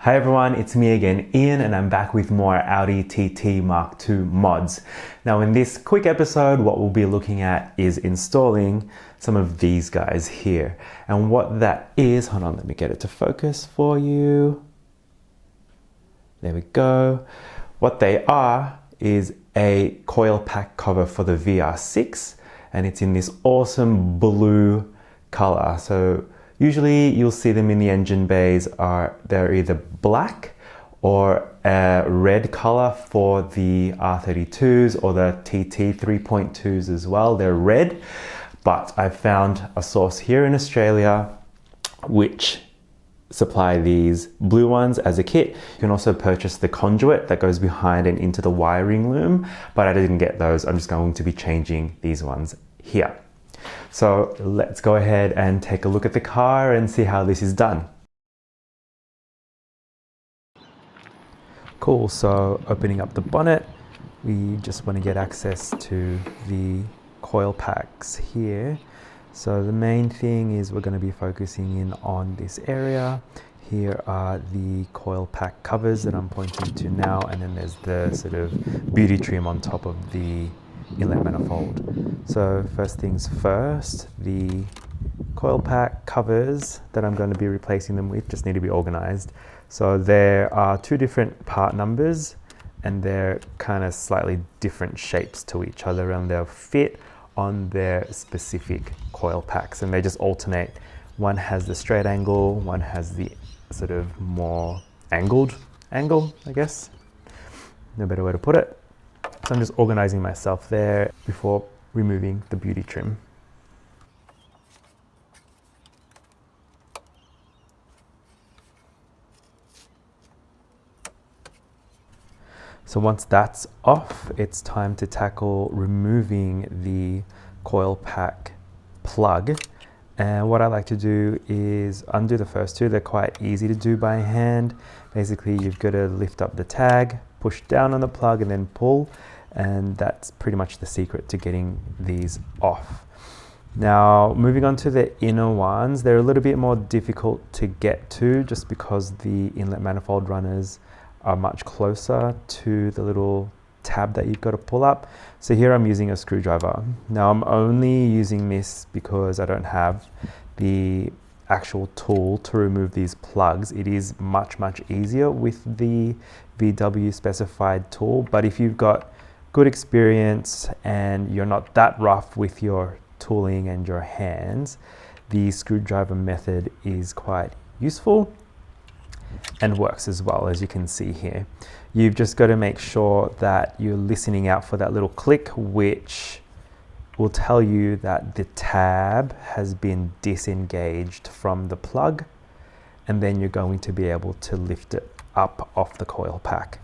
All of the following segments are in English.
Hi everyone, it's me again, Ian, and I'm back with more Audi TT Mark II mods. Now in this quick episode, what we'll be looking at is installing some of these guys here. And what that is, hold on, let me get it to focus for you. There we go. What they are is a coil pack cover for the VR6, and it's in this awesome blue color. So usually you'll see them in the engine bays they're either black or a red color for the R32s or the TT 3.2s as well. They're red, but I found a source here in Australia which supply these blue ones as a kit. You can also purchase the conduit that goes behind and into the wiring loom, but I didn't get those. I'm just going to be changing these ones here. So let's go ahead and take a look at the car and see how this is done. Cool, so opening up the bonnet, we just want to get access to the coil packs here. So the main thing is we're going to be focusing in on this area. Here are the coil pack covers that I'm pointing to now, and then there's the sort of beauty trim on top of the inlet manifold. So first things first, the coil pack covers that I'm going to be replacing them with just need to be organized. So there are two different part numbers and they're kind of slightly different shapes to each other, and they'll fit on their specific coil packs, and they just alternate. One has the straight angle, one has the sort of more angled angle, I guess. No better way to put it. So I'm just organizing myself there before removing the beauty trim. So once that's off, it's time to tackle removing the coil pack plug. And what I like to do is undo the first two. They're quite easy to do by hand. Basically, you've got to lift up the tag, push down on the plug, and then pull. And that's pretty much the secret to getting these off. Now, moving on to the inner ones, they're a little bit more difficult to get to just because the inlet manifold runners are much closer to the little tab that you've got to pull up. So here I'm using a screwdriver. Now I'm only using this because I don't have the actual tool to remove these plugs. It is much easier with the VW specified tool, but if you've got good experience and you're not that rough with your tooling and your hands, the screwdriver method is quite useful and works as well, as you can see here. You've just got to make sure that you're listening out for that little click, which will tell you that the tab has been disengaged from the plug, and then you're going to be able to lift it up off the coil pack.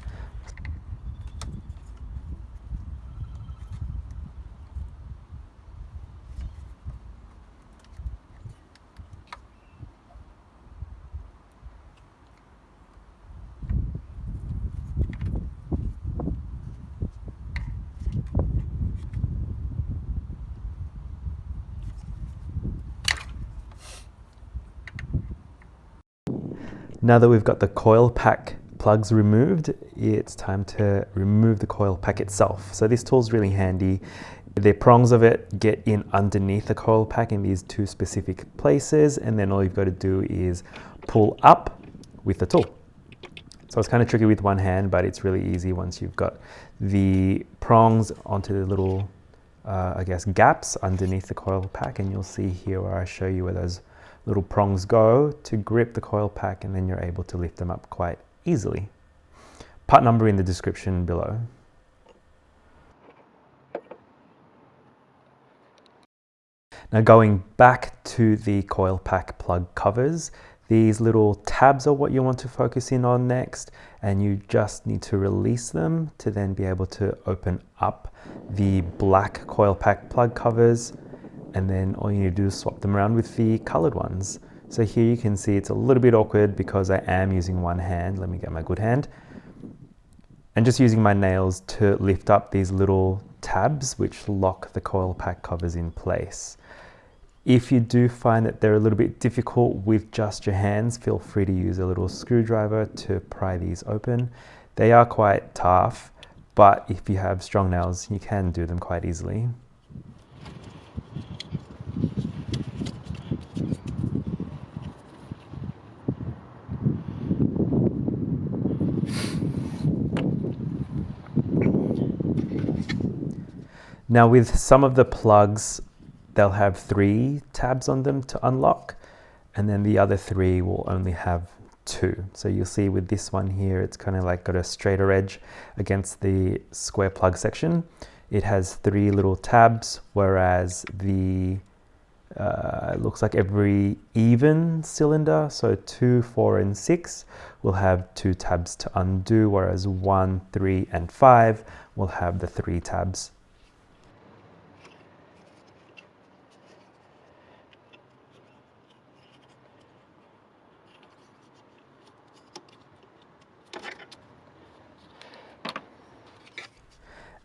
Now that we've got the coil pack plugs removed, it's time to remove the coil pack itself. So this tool's really handy. The prongs of it get in underneath the coil pack in these two specific places, and then all you've got to do is pull up with the tool. So it's kind of tricky with one hand, but it's really easy once you've got the prongs onto the little, I guess, gaps underneath the coil pack, and you'll see here where I show you where those little prongs go to grip the coil pack, and then you're able to lift them up quite easily. Part number in the description below. Now going back to the coil pack plug covers, these little tabs are what you want to focus in on next, and you just need to release them to then be able to open up the black coil pack plug covers, and then all you need to do is swap them around with the colored ones. So here you can see it's a little bit awkward because I am using one hand. Let me get my good hand. And just using my nails to lift up these little tabs which lock the coil pack covers in place. If you do find that they're a little bit difficult with just your hands, feel free to use a little screwdriver to pry these open. They are quite tough, but if you have strong nails, you can do them quite easily. Now with some of the plugs, they'll have 3 tabs on them to unlock, and then the other 3 will only have 2. So you'll see with this one here, it's kind of like got a straighter edge against the square plug section. It has 3 little tabs, whereas the it looks like every even cylinder, so 2, 4, and 6 will have 2 tabs to undo, whereas 1, 3, and 5 will have the 3 tabs.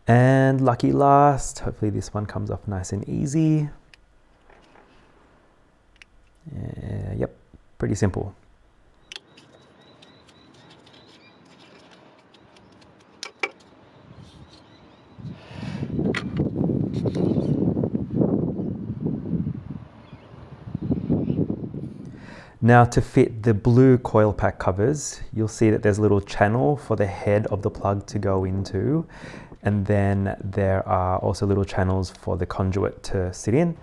And lucky last, hopefully this one comes off nice and easy. Yep, pretty simple. Now to fit the blue coil pack covers, you'll see that there's a little channel for the head of the plug to go into. And then there are also little channels for the conduit to sit in.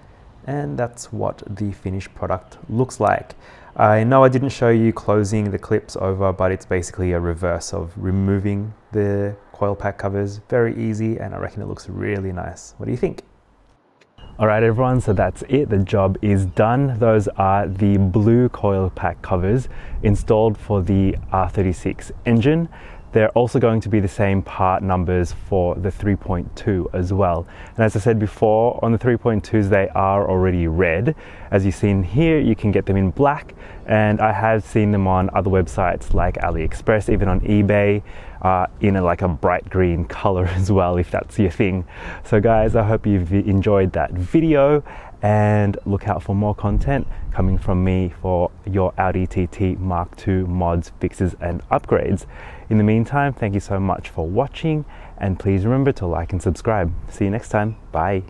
And that's what the finished product looks like. I know I didn't show you closing the clips over, but it's basically a reverse of removing the coil pack covers. Very easy, and I reckon it looks really nice. What do you think? All right, everyone, so that's it. The job is done. Those are the blue coil pack covers installed for the R36 engine. They're also going to be the same part numbers for the 3.2 as well. And as I said before, on the 3.2s, they are already red. As you've seen here, you can get them in black. And I have seen them on other websites like AliExpress, even on eBay, in like a bright green color as well, if that's your thing. So guys, I hope you've enjoyed that video, and look out for more content coming from me for your Audi TT Mark II mods, fixes, and upgrades. In the meantime, thank you so much for watching, and please remember to like and subscribe. See you next time. Bye.